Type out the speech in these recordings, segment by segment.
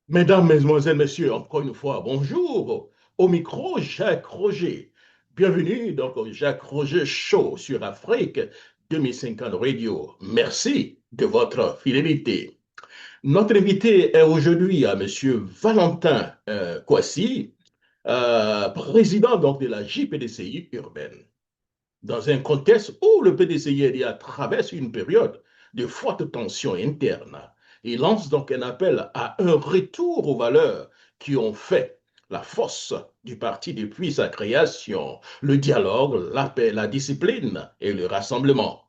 Mesdames, Mesdemoiselles, Messieurs, encore une fois, bonjour. Au micro, Jacques Roger. Bienvenue donc au Jacques Roger Show sur Afrique 2050 Radio. Merci de votre fidélité. Notre invité est aujourd'hui à Monsieur Valentin Kwasi, président donc de la JPDCI urbaine. Dans un contexte où le PDCI traverse une période de forte tension interne, il lance donc un appel à un retour aux valeurs qui ont fait la force du parti depuis sa création, le dialogue, la paix, la discipline et le rassemblement.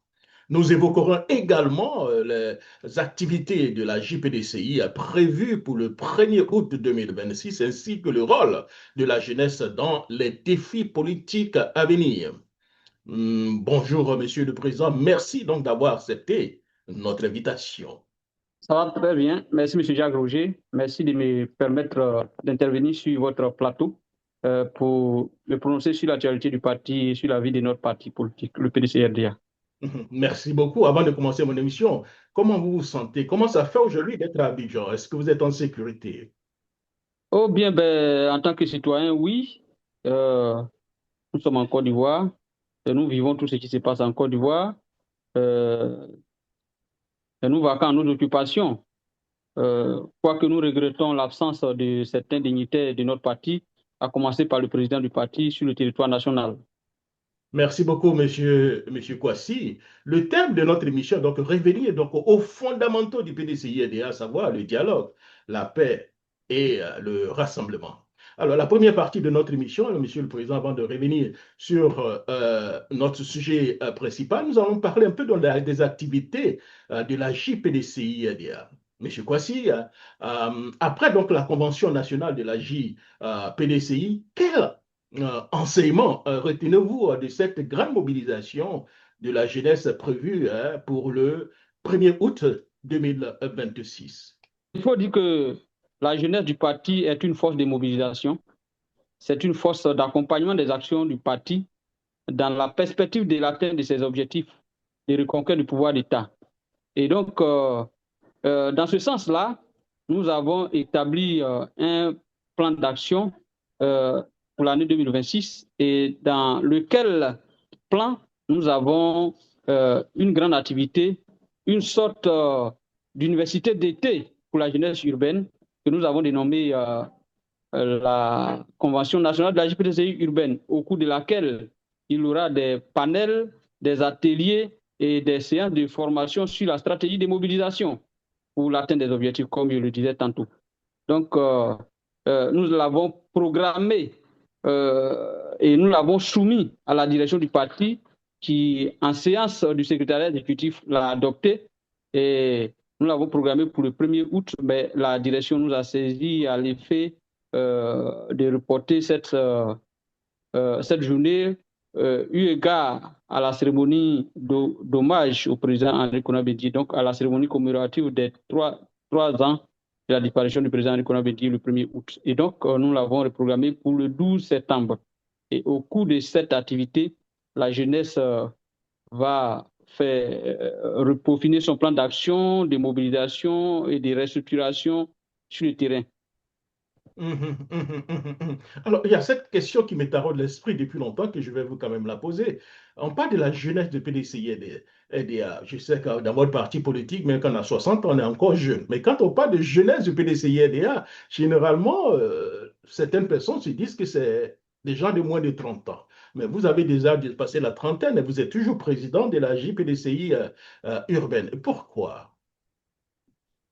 Nous évoquerons également les activités de la JPDCI prévues pour le 1er août 2026 ainsi que le rôle de la jeunesse dans les défis politiques à venir. Bonjour, Monsieur le Président. Merci donc d'avoir accepté notre invitation. Ça va très bien. Merci, M. Jacques Roger. Merci de me permettre d'intervenir sur votre plateau pour me prononcer sur l'actualité du parti et sur la vie de notre parti politique, le PDC-RDA. Merci beaucoup. Avant de commencer mon émission, comment vous vous sentez? Comment ça fait aujourd'hui d'être à Abidjan? Est-ce que vous êtes en sécurité? Oh bien, en tant que citoyen, oui. Euh, Nous sommes en Côte d'Ivoire et nous vivons tout ce qui se passe en Côte d'Ivoire. Euh, et nous vaquons nos occupations. Quoique nous regrettons l'absence de certains dignitaires de notre parti, à commencer par le président du parti sur le territoire national. Merci beaucoup, monsieur Kwasi. Le thème de notre émission, donc, revenir donc, aux fondamentaux du PDCI, à savoir le dialogue, la paix et le rassemblement. Alors, la première partie de notre émission, monsieur le Président, avant de revenir sur notre sujet principal, nous allons parler un peu des activités de la JPDCI-EDA. Monsieur Kwasi, après donc la Convention nationale de la JPDCI, quel enseignement retenez-vous de cette grande mobilisation de la jeunesse prévue pour le 1er août 2026? Il faut dire que la jeunesse du parti est une force de mobilisation, c'est une force d'accompagnement des actions du parti dans la perspective de l'atteinte de ses objectifs de reconquête du pouvoir d'État. Et donc, dans ce sens-là, nous avons établi un plan d'action pour l'année 2026 et dans lequel plan nous avons une grande activité, une sorte d'université d'été pour la jeunesse urbaine que nous avons dénommée la Convention nationale de la JPDCI urbaine, au cours de laquelle il y aura des panels, des ateliers et des séances de formation sur la stratégie de mobilisation pour l'atteinte des objectifs, comme je le disais tantôt. Donc, nous l'avons programmé et nous l'avons soumis à la direction du parti qui, en séance du secrétariat exécutif, l'a adopté et nous l'avons programmé pour le 1er août, mais la direction nous a saisi à l'effet de reporter cette journée eu égard à la cérémonie d'hommage au président Henri Konan Bédié, donc à la cérémonie commémorative des trois ans de la disparition du président Henri Konan Bédié le 1er août. Et donc, nous l'avons reprogrammé pour le 12 septembre. Et au cours de cette activité, la jeunesse va faire peaufiner son plan d'action, de mobilisation et de restructuration sur le terrain. Alors, il y a cette question qui me taraude l'esprit depuis longtemps que je vais vous quand même la poser. On parle de la jeunesse de PDCI EDA. Je sais que dans votre parti politique, même quand on a 60 ans, on est encore jeune. Mais quand on parle de jeunesse du PDCI EDA, généralement, certaines personnes se disent que c'est des gens de moins de 30 ans. Mais vous avez déjà dépassé la trentaine et vous êtes toujours président de la JPDCI urbaine. Pourquoi?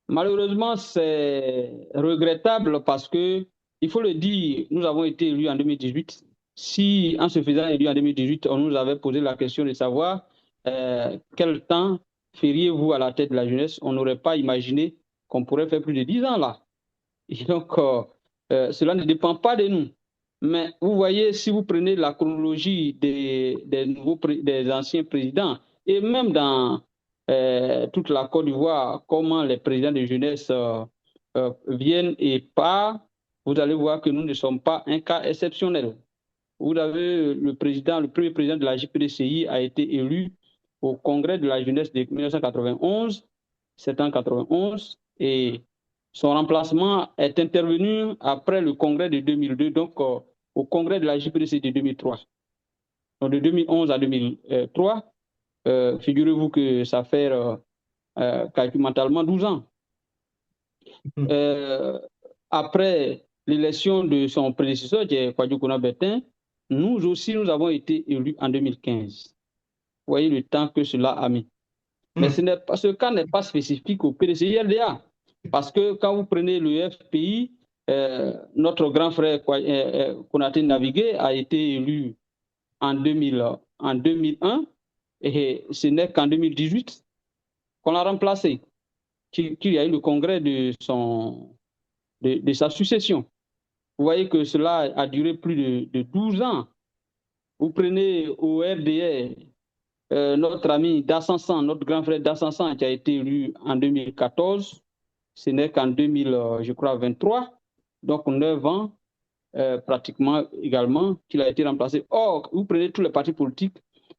Malheureusement, c'est regrettable parce que, il faut le dire, nous avons été élus en 2018. Si, en se faisant élu en 2018, on nous avait posé la question de savoir quel temps feriez-vous à la tête de la jeunesse, on n'aurait pas imaginé qu'on pourrait faire plus de 10 ans là. Et donc, cela ne dépend pas de nous. Mais vous voyez, si vous prenez la chronologie des anciens présidents, et même dans toute la Côte d'Ivoire, comment les présidents de jeunesse viennent et partent, vous allez voir que nous ne sommes pas un cas exceptionnel. Vous avez le premier président de la JPDCI a été élu au congrès de la jeunesse de 1991, 791, et Son remplacement est intervenu après le congrès de 2002, donc au congrès de la JPDC de 2003. Donc de 2011 à 2003, figurez-vous que ça fait calculalement 12 ans. Après l'élection de son prédécesseur, qui est Kwadwo Konabertin, nous aussi, nous avons été élus en 2015. Vous voyez le temps que cela a mis. Mais ce cas n'est pas spécifique au PDCI-RDA. Parce que quand vous prenez le FPI, notre grand frère Konaté Navigué a été élu en 2001 et ce n'est qu'en 2018 qu'on l'a remplacé, qu'il y a eu le congrès de sa succession. Vous voyez que cela a duré plus de 12 ans. Vous prenez au RDR notre ami Dassansan, notre grand frère Dassansan, qui a été élu en 2014. Ce n'est qu'en 2023, donc 9 ans pratiquement également, qu'il a été remplacé. Or, vous prenez tous les partis politiques,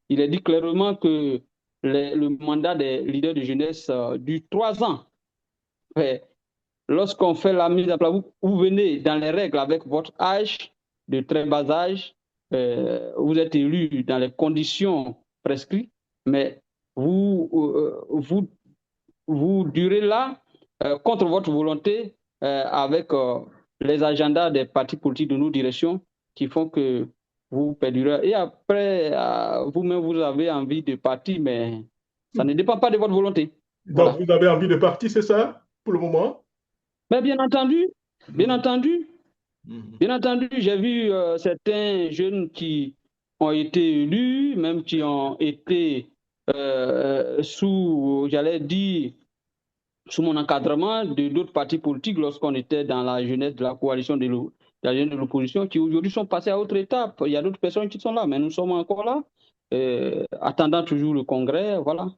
il est dit clairement que le mandat des leaders de jeunesse dure 3 ans. Lorsqu'on fait la mise en place, vous venez dans les règles avec votre âge, de très bas âge, vous êtes élu dans les conditions prescrites, mais vous durez là contre votre volonté avec les agendas des partis politiques de nos directions qui font que vous perdurez. Et après, vous-même, vous avez envie de partir, mais ça ne dépend pas de votre volonté. Donc, voilà. Vous avez envie de partir, c'est ça, pour le moment? Mais bien entendu, j'ai vu certains jeunes qui ont été élus, même qui ont été sous, j'allais dire, sous mon encadrement de d'autres partis politiques lorsqu'on était dans la jeunesse de la coalition de la jeunesse de l'opposition, qui aujourd'hui sont passés à autre étape. Il y a d'autres personnes qui sont là, mais nous sommes encore là, attendant toujours le congrès, voilà.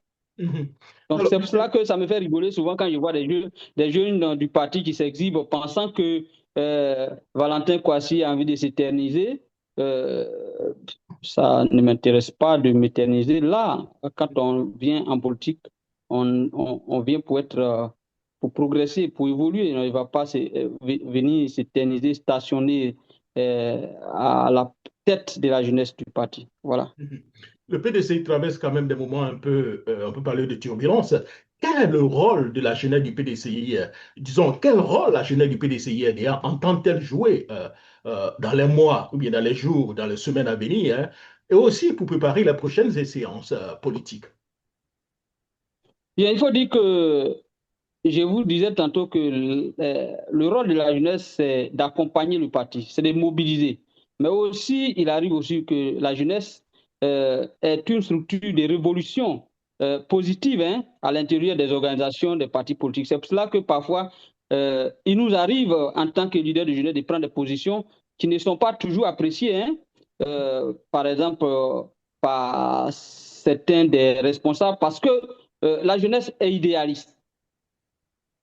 Donc c'est pour cela que ça me fait rigoler souvent quand je vois des jeunes du parti qui s'exhibent pensant que Valentin Kouassi a envie de s'éterniser. Ça ne m'intéresse pas de m'éterniser. Là, quand on vient en politique, on vient pour être, pour progresser, pour évoluer. Il ne va pas venir s'éterniser, stationner à la tête de la jeunesse du parti. Voilà. Le PDCI traverse quand même des moments un peu, on peut parler de turbulence. Quel est le rôle de la jeunesse du PDCI? Disons, quel rôle la jeunesse du PDCI entend-elle jouer dans les mois, ou bien dans les jours, dans les semaines à venir, hein, et aussi pour préparer les prochaines séances politiques? Bien, il faut dire que je vous disais tantôt que le rôle de la jeunesse, c'est d'accompagner le parti, c'est de mobiliser. Mais aussi, il arrive aussi que la jeunesse est une structure de révolution positive hein, à l'intérieur des organisations, des partis politiques. C'est pour cela que parfois, il nous arrive en tant que leader de jeunesse de prendre des positions qui ne sont pas toujours appréciées. Hein. Par exemple, par certains des responsables, parce que la jeunesse est idéaliste.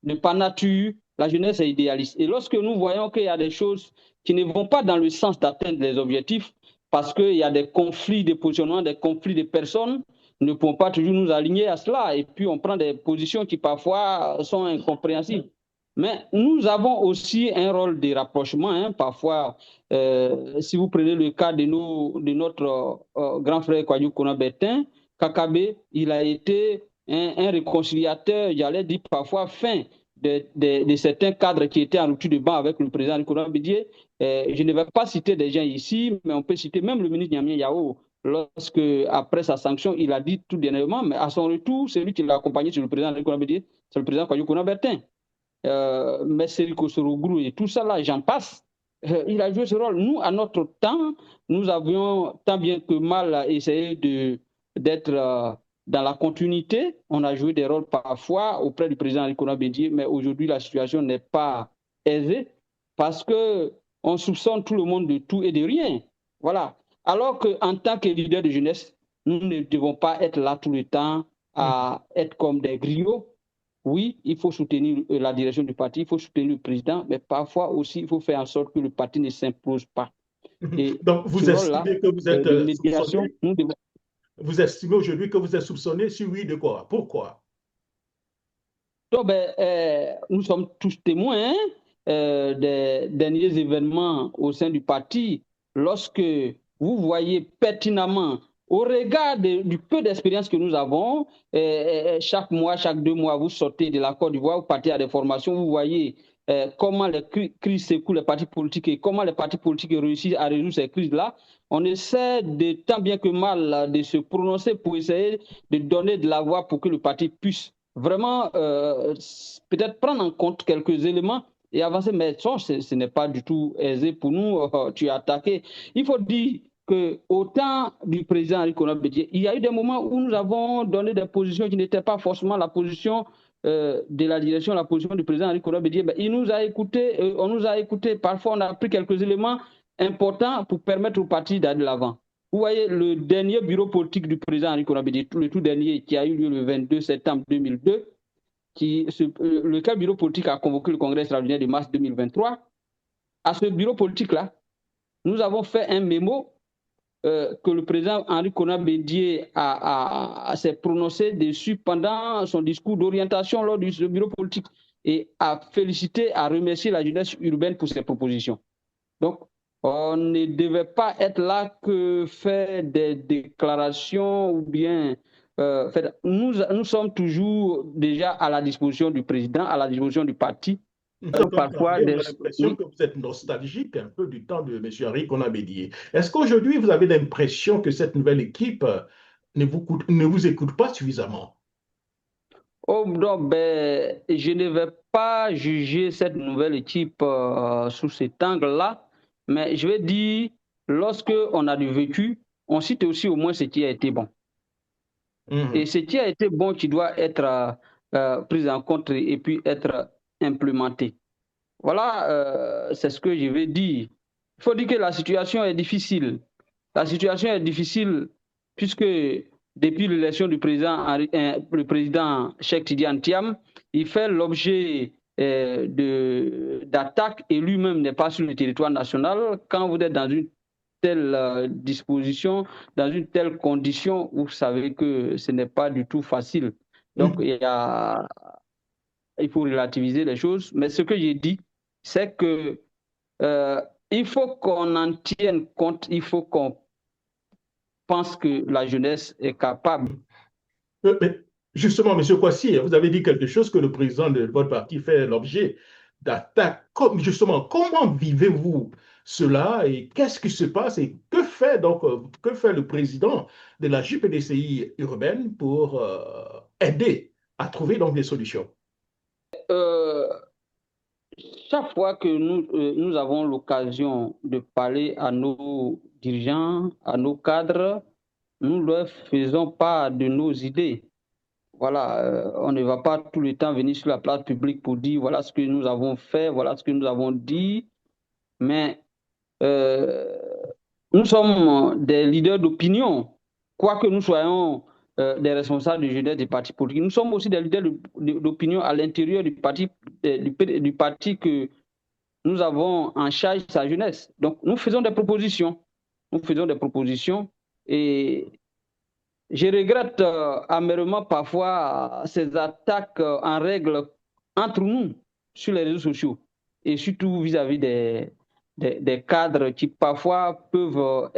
De par nature, la jeunesse est idéaliste. Et lorsque nous voyons qu'il y a des choses qui ne vont pas dans le sens d'atteindre les objectifs, parce qu'il y a des conflits de positionnement, des conflits de personnes, nous ne pouvons pas toujours nous aligner à cela. Et puis, on prend des positions qui parfois sont incompréhensibles. Mais nous avons aussi un rôle de rapprochement. Hein. Parfois, si vous prenez le cas de notre grand frère Kwadwo Konabertin, Kakabe, il a été un réconciliateur, j'allais dire parfois fin de certains cadres qui étaient en rupture de banc avec le président Nicolas Bédier. Je ne vais pas citer des gens ici, mais on peut citer même le ministre Niamien Yao, lorsque, après sa sanction, il a dit tout dernièrement, mais à son retour, celui qui l'a accompagné sur le président Nicolas Bédier, c'est le président Kwadwo Konabertin. Mais Seriko Sorogourou et tout ça là, j'en passe. Il a joué ce rôle. Nous, à notre temps, nous avions tant bien que mal essayé d'être dans la continuité. On a joué des rôles parfois auprès du président Nicolas Bédier, mais aujourd'hui, la situation n'est pas aisée parce qu'on soupçonne tout le monde de tout et de rien. Voilà. Alors qu'en tant que leader de jeunesse, nous ne devons pas être là tout le temps à être comme des griots. Oui, il faut soutenir la direction du parti, il faut soutenir le président, mais parfois aussi, il faut faire en sorte que le parti ne s'impose pas. Et donc, vous estimez que vous êtes soupçonné? Devons... Vous estimez aujourd'hui que vous êtes soupçonné? Si oui, de quoi? Pourquoi? Donc, nous sommes tous témoins des derniers événements au sein du parti. Lorsque vous voyez pertinemment, au regard du peu d'expérience que nous avons, chaque mois, chaque 2 mois, vous sortez de la Côte d'Ivoire, vous partez à des formations, vous voyez comment les crises secouent les partis politiques et comment les partis politiques réussissent à résoudre ces crises-là. On essaie de tant bien que mal de se prononcer pour essayer de donner de la voix pour que le parti puisse vraiment peut-être prendre en compte quelques éléments et avancer. Mais ça, ce n'est pas du tout aisé pour nous. Tu es attaqué. Il faut dire qu'au temps du président Henri Konan Bédié, il y a eu des moments où nous avons donné des positions qui n'étaient pas forcément la position de la direction, la position du président Henri Konan Bédié. Il nous a écoutés, on nous a écoutés. Parfois, on a pris quelques éléments importants pour permettre au parti d'aller de l'avant. Vous voyez, le dernier bureau politique du président Henri Konan Bédié, le tout dernier qui a eu lieu le 22 septembre 2002, lequel bureau politique a convoqué le congrès extraordinaire de mars 2023. À ce bureau politique-là, nous avons fait un mémo que le président Henri Konan Bédié s'est prononcé dessus pendant son discours d'orientation lors du bureau politique et a félicité, a remercié la jeunesse urbaine pour ses propositions. Donc, on ne devait pas être là que faire des déclarations ou bien... nous sommes toujours déjà à la disposition du président, à la disposition du parti. Parfois, on a l'impression que vous êtes nostalgique un peu du temps de M. Henri Konan Bédié. Est-ce qu'aujourd'hui, vous avez l'impression que cette nouvelle équipe ne vous écoute pas suffisamment? Oh, non, je ne vais pas juger cette nouvelle équipe sous cet angle-là, mais je vais dire, lorsque on a du vécu, on cite aussi au moins ce qui a été bon. Et ce qui a été bon qui doit être pris en compte et puis être implémenté. Voilà, c'est ce que je vais dire. Il faut dire que la situation est difficile. La situation est difficile puisque depuis l'élection du président, le président Cheikh Tidiane Thiam, il fait l'objet d'attaques et lui-même n'est pas sur le territoire national. Quand vous êtes dans une telle disposition, dans une telle condition, vous savez que ce n'est pas du tout facile. Donc, il faut relativiser les choses. Mais ce que j'ai dit, c'est que il faut qu'on en tienne compte, il faut qu'on pense que la jeunesse est capable. Mais justement, M. Kouassi, vous avez dit quelque chose que le président de votre parti fait l'objet d'attaques. Justement, comment vivez-vous cela et qu'est-ce qui se passe et que fait le président de la JPDCI urbaine pour aider à trouver donc des solutions? Chaque fois que nous avons l'occasion de parler à nos dirigeants, à nos cadres, nous leur faisons part de nos idées. Voilà, on ne va pas tout le temps venir sur la place publique pour dire voilà ce que nous avons fait, voilà ce que nous avons dit, mais nous sommes des leaders d'opinion, quoique nous soyons des responsables de jeunesse des partis politiques. Nous sommes aussi des leaders d'opinion à l'intérieur du parti que nous avons en charge sa jeunesse. Donc, nous faisons des propositions. Nous faisons des propositions et je regrette amèrement parfois ces attaques en règle entre nous sur les réseaux sociaux et surtout vis-à-vis des cadres qui parfois peuvent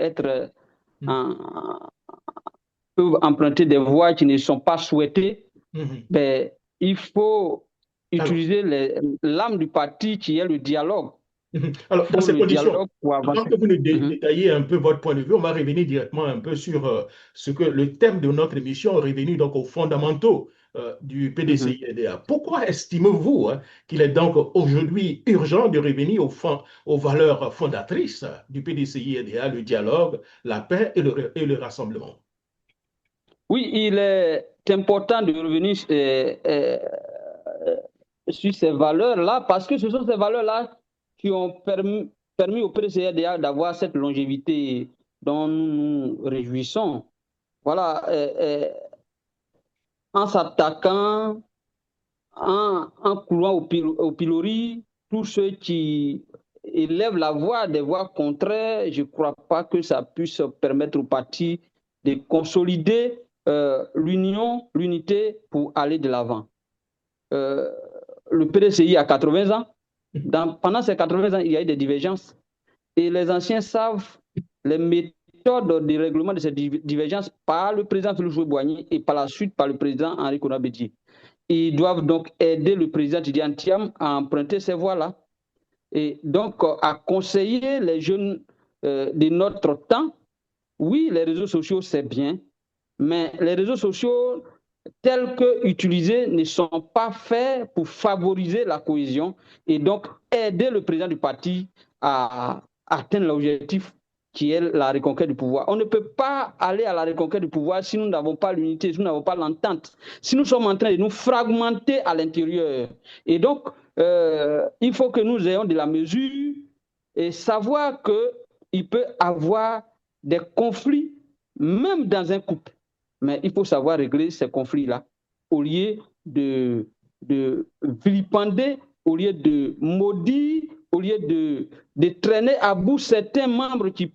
peuvent emprunter des voies qui ne sont pas souhaitées. Il faut utiliser l'âme du parti qui est le dialogue. Alors, dans ces conditions, avant que vous nous détailliez un peu votre point de vue, on va revenir directement un peu sur ce que le thème de notre émission est revenu donc aux fondamentaux du PDCI-EDA. Pourquoi estimez-vous qu'il est donc aujourd'hui urgent de revenir aux valeurs fondatrices du PDCI-EDA, le dialogue, la paix et le rassemblement? Oui, il est important de revenir sur ces valeurs-là parce que ce sont ces valeurs-là qui ont permis au PDCI-EDA d'avoir cette longévité dont nous nous réjouissons. Voilà, en s'attaquant, en coulant au pilori, tous ceux qui élèvent la voix des voix contraires, je ne crois pas que ça puisse permettre au parti de consolider l'union, l'unité pour aller de l'avant. le PDCI a 80 ans. Pendant ces 80 ans, il y a eu des divergences. Et les anciens savent les méthodes de règlement de ces divergences par le président Félix Houphouët-Boigny et par la suite par le président Henri Konan Bédié. Ils doivent donc aider le président Tidjane Thiam à emprunter ces voies-là. Et donc, à conseiller les jeunes de notre temps, oui, les réseaux sociaux, c'est bien, mais les réseaux sociaux tels qu'utilisés ne sont pas faits pour favoriser la cohésion et donc aider le président du parti à atteindre l'objectif qui est la reconquête du pouvoir. On ne peut pas aller à la reconquête du pouvoir si nous n'avons pas l'unité, si nous n'avons pas l'entente, si nous sommes en train de nous fragmenter à l'intérieur. Et donc, il faut que nous ayons de la mesure et savoir qu'il peut y avoir des conflits, même dans un couple. Mais il faut savoir régler ces conflits-là au lieu de vilipender, au lieu de maudire, au lieu de traîner à bout certains membres qui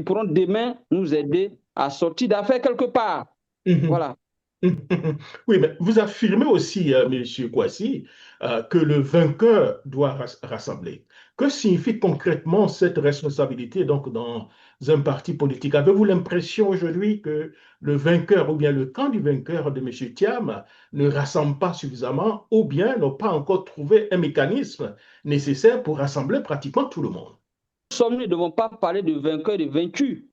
pourront demain nous aider à sortir d'affaires quelque part. Voilà. Oui, mais vous affirmez aussi, M. Kouassi, que le vainqueur doit rassembler. Que signifie concrètement cette responsabilité donc, dans un parti politique? Avez-vous l'impression aujourd'hui que le vainqueur ou bien le camp du vainqueur de M. Thiam ne rassemble pas suffisamment ou bien n'a pas encore trouvé un mécanisme nécessaire pour rassembler pratiquement tout le monde? Nous ne devons pas parler de vainqueur et de vaincu.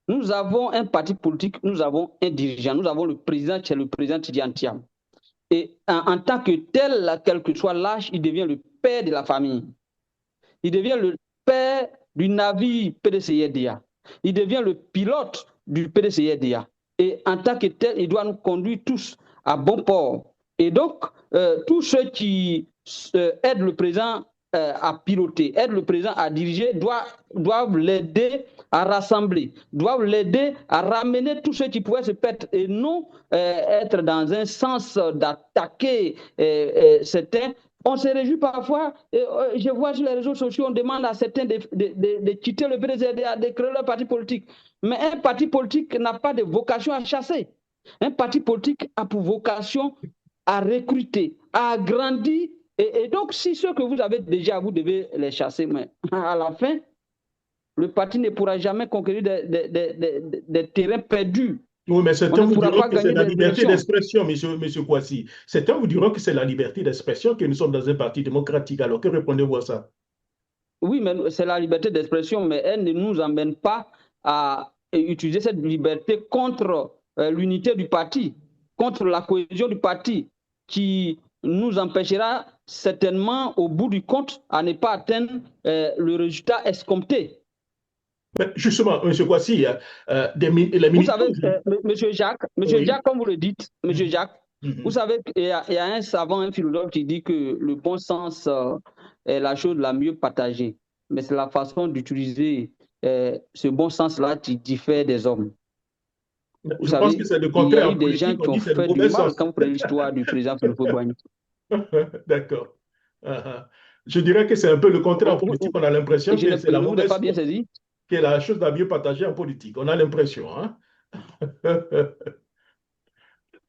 Nous avons un parti politique, nous avons un dirigeant, nous avons le président qui est le président Tidjane Thiam. Et en tant que tel, quel que soit l'âge, il devient le père de la famille. Il devient le père du navire PDCIRDA. Il devient le pilote du PDCIRDA. Et en tant que tel, il doit nous conduire tous à bon port. Et donc, tous ceux qui aident le président à piloter, aident le président à diriger, doivent l'aider à rassembler, doivent l'aider à ramener tous ceux qui pouvaient se perdre et non être dans un sens d'attaquer certains. On se réjouit parfois, je vois sur les réseaux sociaux, on demande à certains de quitter le PDCIRDA, de créer leur parti politique. Mais un parti politique n'a pas de vocation à chasser. Un parti politique a pour vocation à recruter, à agrandir. Et donc, si ceux que vous avez déjà, vous devez les chasser, mais à la fin, le parti ne pourra jamais conquérir des terrains perdus. Oui, mais certains vous diront que c'est la liberté d'expression, monsieur Kouassi. Certains vous diront que c'est la liberté d'expression, que nous sommes dans un parti démocratique. Alors, que répondez-vous à ça? Oui, mais c'est la liberté d'expression, mais elle ne nous emmène pas à utiliser cette liberté contre l'unité du parti, contre la cohésion du parti, qui nous empêchera certainement, au bout du compte, à ne pas atteindre le résultat escompté. Mais justement, M. Kouassi, les vous militants... savez, M. Jacques, oui. Jacques, comme vous le dites, M. Jacques, vous savez, il y a un savant, un philosophe qui dit que le bon sens est la chose la mieux partagée. Mais c'est la façon d'utiliser ce bon sens-là qui diffère des hommes. Vous savez, pense que c'est le contraire. Il y a eu des gens qui ont fait du mal quand vous prenez l'histoire du président Félix Houphouët-Boigny. D'accord. Je dirais que c'est un peu le contraire en politique. On a l'impression que c'est la mauvaise pas bien saisi. Qui est la chose la mieux partagée en politique. On a l'impression. Hein?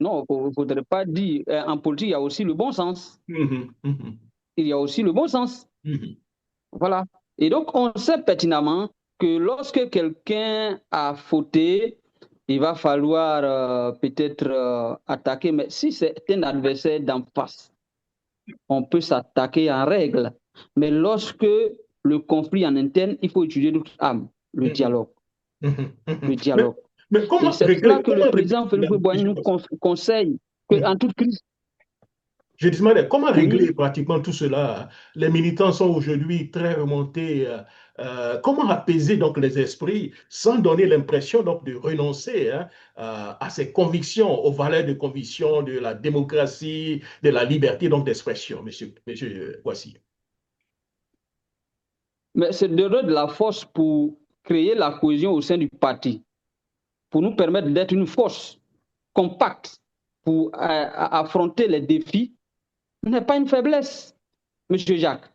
Non, il ne faudrait pas dire. En politique, il y a aussi le bon sens. Il y a aussi le bon sens. Voilà. Et donc, on sait pertinemment que lorsque quelqu'un a fauté, il va falloir peut-être attaquer. Mais si c'est un adversaire d'en face, on peut s'attaquer en règle. Mais lorsque le conflit en interne, il faut utiliser d'autres armes, le dialogue. Le dialogue. Mais comment et c'est là que le président Félix Houphouët-Boigny nous conseille qu'en toute crise. Je demandais comment régler pratiquement tout cela. Les militants sont aujourd'hui très remontés. Comment apaiser donc les esprits sans donner l'impression donc de renoncer à ces convictions, aux valeurs de conviction de la démocratie, de la liberté donc d'expression, monsieur Kouassi? Mais c'est de la force pour créer la cohésion au sein du parti, pour nous permettre d'être une force compacte pour affronter les défis. Ce n'est pas une faiblesse, M. Jacques.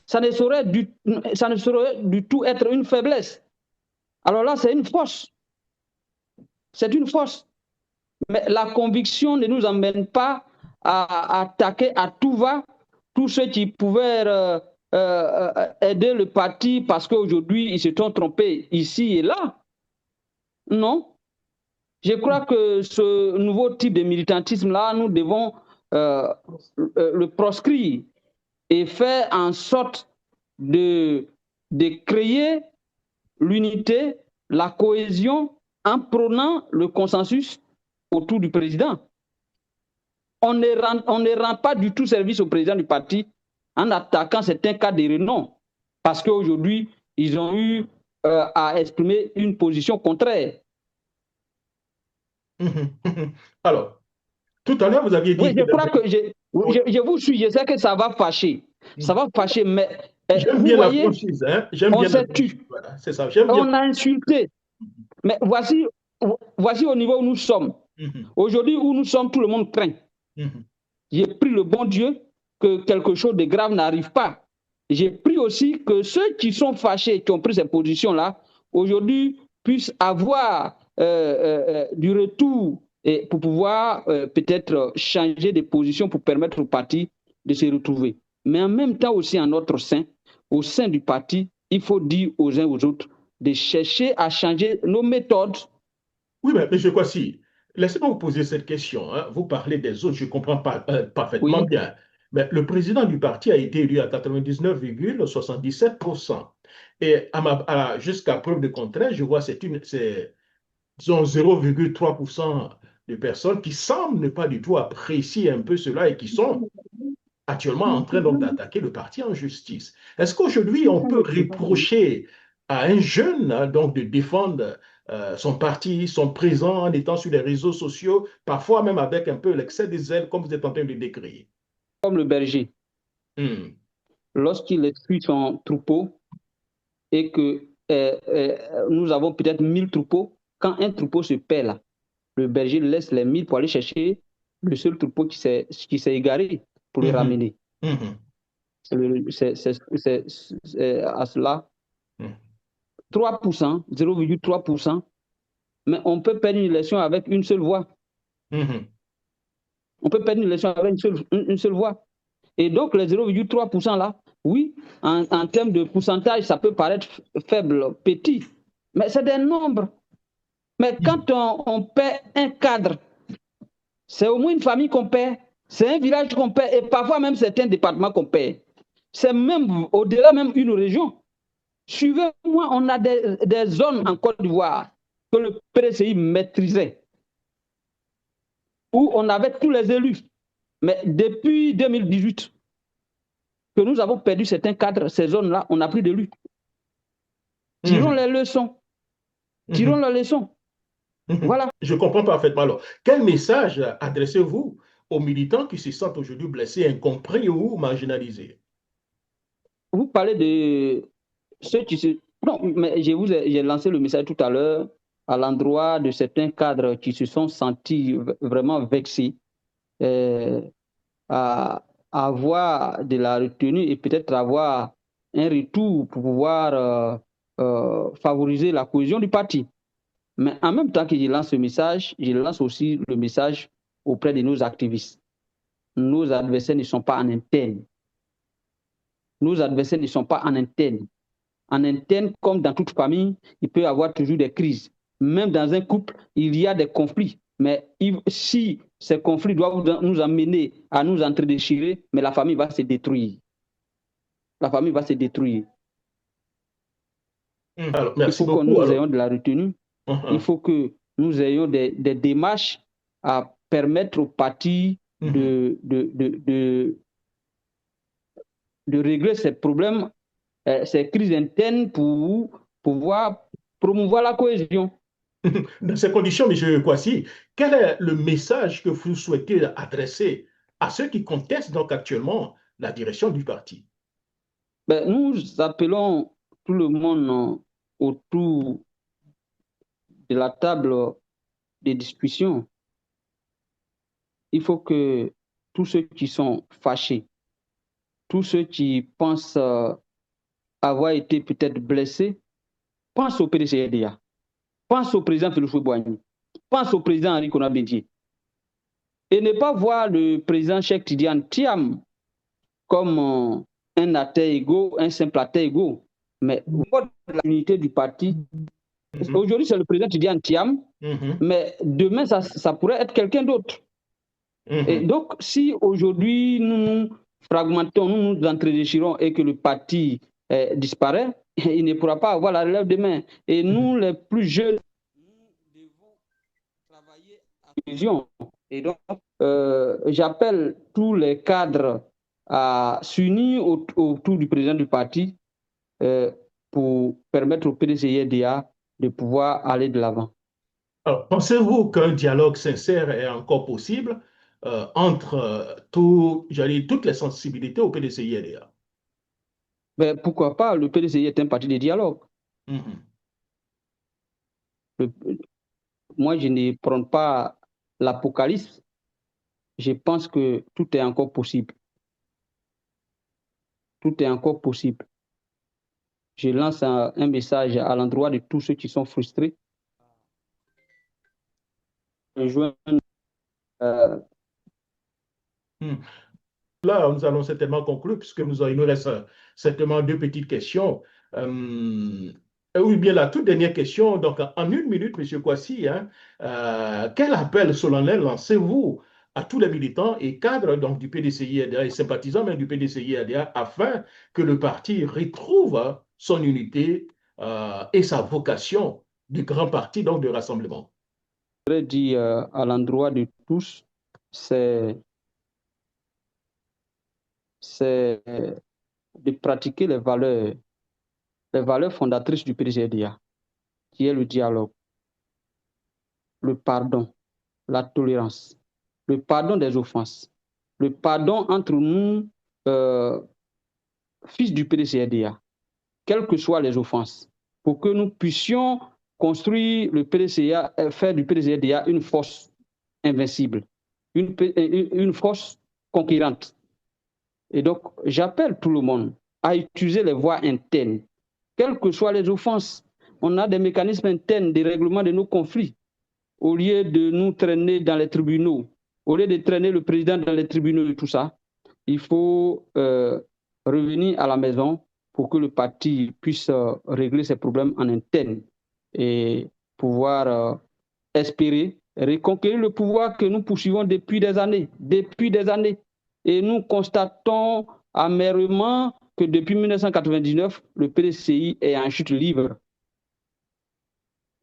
Ça ne saurait du tout être une faiblesse. Alors là, c'est une force. C'est une force. Mais la conviction ne nous emmène pas à attaquer à tout va tous ceux qui pouvaient aider le parti parce qu'aujourd'hui, ils se sont trompés ici et là. Non. Je crois que ce nouveau type de militantisme-là, nous devons le proscrire et faire en sorte de créer l'unité, la cohésion en prônant le consensus autour du président. On ne rend pas du tout service au président du parti en attaquant certains cas de renom parce qu'aujourd'hui, ils ont eu à exprimer une position contraire. Alors, tout à l'heure, vous aviez dit... Oui, je crois que je vous suis, je sais que ça va fâcher. Ça va fâcher, mais j'aime vous bien voyez, la franchise, hein? J'aime bien la franchise. Voilà, c'est ça, j'aime bien. On a insulté. Mais voici au niveau où nous sommes. Aujourd'hui, où nous sommes, tout le monde craint. J'ai pris le bon Dieu que quelque chose de grave n'arrive pas. J'ai pris aussi que ceux qui sont fâchés, qui ont pris ces positions-là, aujourd'hui puissent avoir du retour et pour pouvoir peut-être changer de position pour permettre au parti de se retrouver. Mais en même temps aussi en notre sein, au sein du parti, il faut dire aux uns aux autres de chercher à changer nos méthodes. Oui, mais M. Kwasi, laissez-moi vous poser cette question. Hein. Vous parlez des autres, je comprends parfaitement bien. Mais le président du parti a été élu à 99,77%. Et jusqu'à preuve de contraire, je vois c'est 0,3% de personnes qui semblent ne pas du tout apprécier un peu cela et qui sont actuellement en train donc d'attaquer le parti en justice. Est-ce qu'aujourd'hui on peut reprocher à un jeune hein, donc de défendre son parti, son présent en étant sur les réseaux sociaux, parfois même avec un peu l'excès des ailes comme vous êtes en train de le décrire? Comme le berger, lorsqu'il suit son troupeau et que nous avons peut-être 1000 troupeaux, quand un troupeau se perd là, le berger laisse les 1000 pour aller chercher le seul troupeau qui s'est égaré pour le ramener. C'est à cela 3%, 0,3%, mais on peut perdre une élection avec une seule voix. On peut perdre une élection avec une seule voix. Et donc les 0,3% là, oui, en termes de pourcentage, ça peut paraître faible, petit, mais c'est des nombres. Mais quand on perd un cadre, c'est au moins une famille qu'on perd, c'est un village qu'on perd, et parfois même c'est un département qu'on perd. C'est même au-delà même une région. Suivez-moi, on a des zones en Côte d'Ivoire que le PDCI maîtrisait, où on avait tous les élus. Mais depuis 2018, que nous avons perdu certains cadres, ces zones-là, on n'a plus d'élus. Tirons les leçons. Tirons les leçons. Voilà. Je comprends parfaitement. Alors, quel message adressez-vous aux militants qui se sentent aujourd'hui blessés, incompris ou marginalisés? Vous parlez de ceux qui se... Non, mais j'ai lancé le message tout à l'heure à l'endroit de certains cadres qui se sont sentis vraiment vexés à avoir de la retenue et peut-être avoir un retour pour pouvoir favoriser la cohésion du parti. Mais en même temps que je lance ce message, je lance aussi le message auprès de nos activistes. Nos adversaires ne sont pas en interne. Nos adversaires ne sont pas en interne. En interne, comme dans toute famille, il peut y avoir toujours des crises. Même dans un couple, il y a des conflits. Mais si ces conflits doivent nous amener à nous entredéchirer, mais la famille va se détruire. La famille va se détruire. Alors, merci beaucoup. Il faut que nous ayons de la retenue. Il faut que nous ayons des démarches à permettre au parti de régler ces problèmes, ces crises internes pour pouvoir promouvoir la cohésion. Dans ces conditions, M. Kwasi, quel est le message que vous souhaitez adresser à ceux qui contestent donc actuellement la direction du parti? Nous appelons tout le monde autour de la table de discussion. Il faut que tous ceux qui sont fâchés, tous ceux qui pensent avoir été peut-être blessés, pensent au PDCDA, pensent au président Félix Boigny, pensent au président Henri Konan Bédié. et ne pas voir le président Cheikh Tidiane Thiam comme un alter ego, un simple alter ego, mais l'unité du parti. Aujourd'hui, c'est le président Tidiane Thiam, mais demain, ça pourrait être quelqu'un d'autre. Et donc, si aujourd'hui nous nous fragmentons, nous nous entredéchirons et que le parti disparaît, il ne pourra pas avoir la relève demain. Et nous, les plus jeunes, nous devons travailler à la vision. Et donc, j'appelle tous les cadres à s'unir autour du président du parti pour permettre au PDCIDA de pouvoir aller de l'avant. Alors, pensez-vous qu'un dialogue sincère est encore possible entre toutes les sensibilités au PDCIDA? Mais pourquoi pas? Le PDCI est un parti de dialogue. Moi, je ne prends pas l'apocalypse. Je pense que tout est encore possible. Tout est encore possible. Je lance un message à l'endroit de tous ceux qui sont frustrés. Là, nous allons certainement conclure puisque il nous reste certainement deux petites questions. Oui, bien la toute dernière question. Donc, en une minute, M. Kouassi, hein, quel appel solennel lancez-vous à tous les militants et cadres donc, du PDCI-ADA et sympathisants même du PDCI-ADA afin que le parti retrouve son unité et sa vocation du grand parti donc, de rassemblement? Je voudrais dire à l'endroit de tous, c'est de pratiquer les valeurs fondatrices du PDCI-ADA, qui est le dialogue, le pardon, la tolérance, le pardon des offenses, le pardon entre nous, fils du PDCI-ADA, quelles que soient les offenses, pour que nous puissions construire le PDCA, faire du PDCA une force invincible, une force conquérante. Et donc, j'appelle tout le monde à utiliser les voies internes, quelles que soient les offenses. On a des mécanismes internes de règlement de nos conflits. Au lieu de nous traîner dans les tribunaux, au lieu de traîner le président dans les tribunaux et tout ça, il faut revenir à la maison pour que le parti puisse régler ses problèmes en interne et pouvoir espérer reconquérir le pouvoir que nous poursuivons depuis des années. Et nous constatons amèrement que depuis 1999, le PDCI est en chute libre.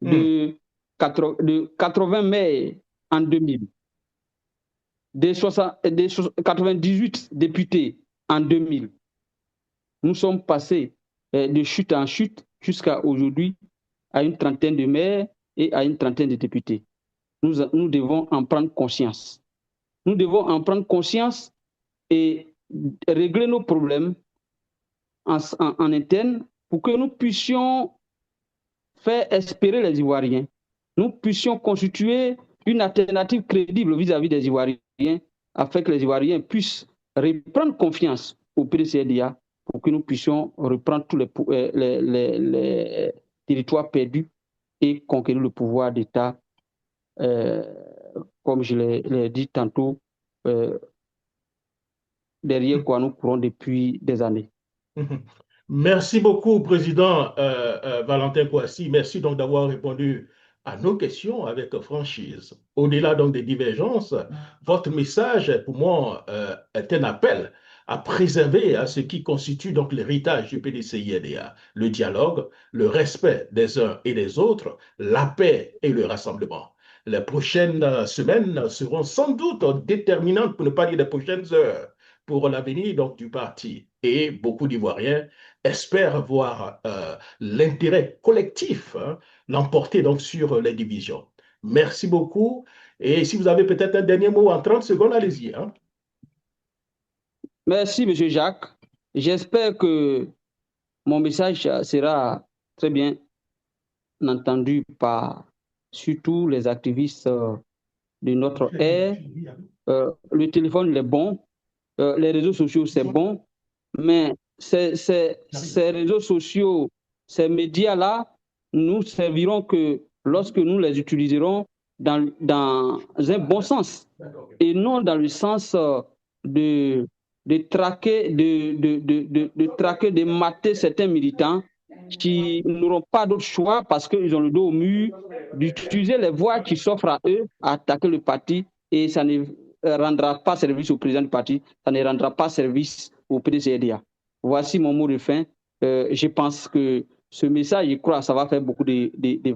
De 80 maires en 2000, des 98 députés en 2000. Nous sommes passés de chute en chute jusqu'à aujourd'hui à une trentaine de maires et à une trentaine de députés. Nous devons en prendre conscience. Nous devons en prendre conscience et régler nos problèmes en interne pour que nous puissions faire espérer les Ivoiriens, nous puissions constituer une alternative crédible vis-à-vis des Ivoiriens afin que les Ivoiriens puissent reprendre confiance au PDCIDA pour que nous puissions reprendre tous les territoires perdus et conquérir le pouvoir d'État, comme je l'ai dit tantôt, derrière quoi nous courons depuis des années. Merci beaucoup, Président Valentin Kouassi. Merci donc d'avoir répondu à nos questions avec franchise. Au-delà donc des divergences, votre message, pour moi, est un appel à préserver ce qui constitue donc l'héritage du PDCI-ADA, le dialogue, le respect des uns et des autres, la paix et le rassemblement. Les prochaines semaines seront sans doute déterminantes, pour ne pas dire les prochaines heures, pour l'avenir donc du parti. Et beaucoup d'Ivoiriens espèrent voir l'intérêt collectif l'emporter donc sur les divisions. Merci beaucoup. Et si vous avez peut-être un dernier mot en 30 secondes, allez-y. Merci, M. Jacques. J'espère que mon message sera très bien entendu par surtout les activistes de notre ère. Le téléphone, il est bon. Les réseaux sociaux, c'est bon. Mais ces réseaux sociaux, ces médias-là, nous serviront que lorsque nous les utiliserons dans un bon sens et non dans le sens de traquer, de mater certains militants qui n'auront pas d'autre choix parce qu'ils ont le dos au mur, d'utiliser les voies qui s'offrent à eux à attaquer le parti, et ça ne rendra pas service au président du parti, ça ne rendra pas service au PDCDA. Voici mon mot de fin. Je pense que ce message, je crois, ça va faire beaucoup de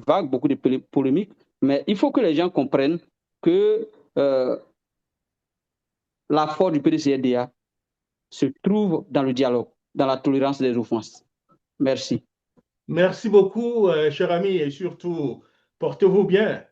vagues, beaucoup de polémiques, mais il faut que les gens comprennent que la force du PDCDA se trouve dans le dialogue, dans la tolérance des offenses. Merci. Merci beaucoup, cher ami, et surtout, portez-vous bien.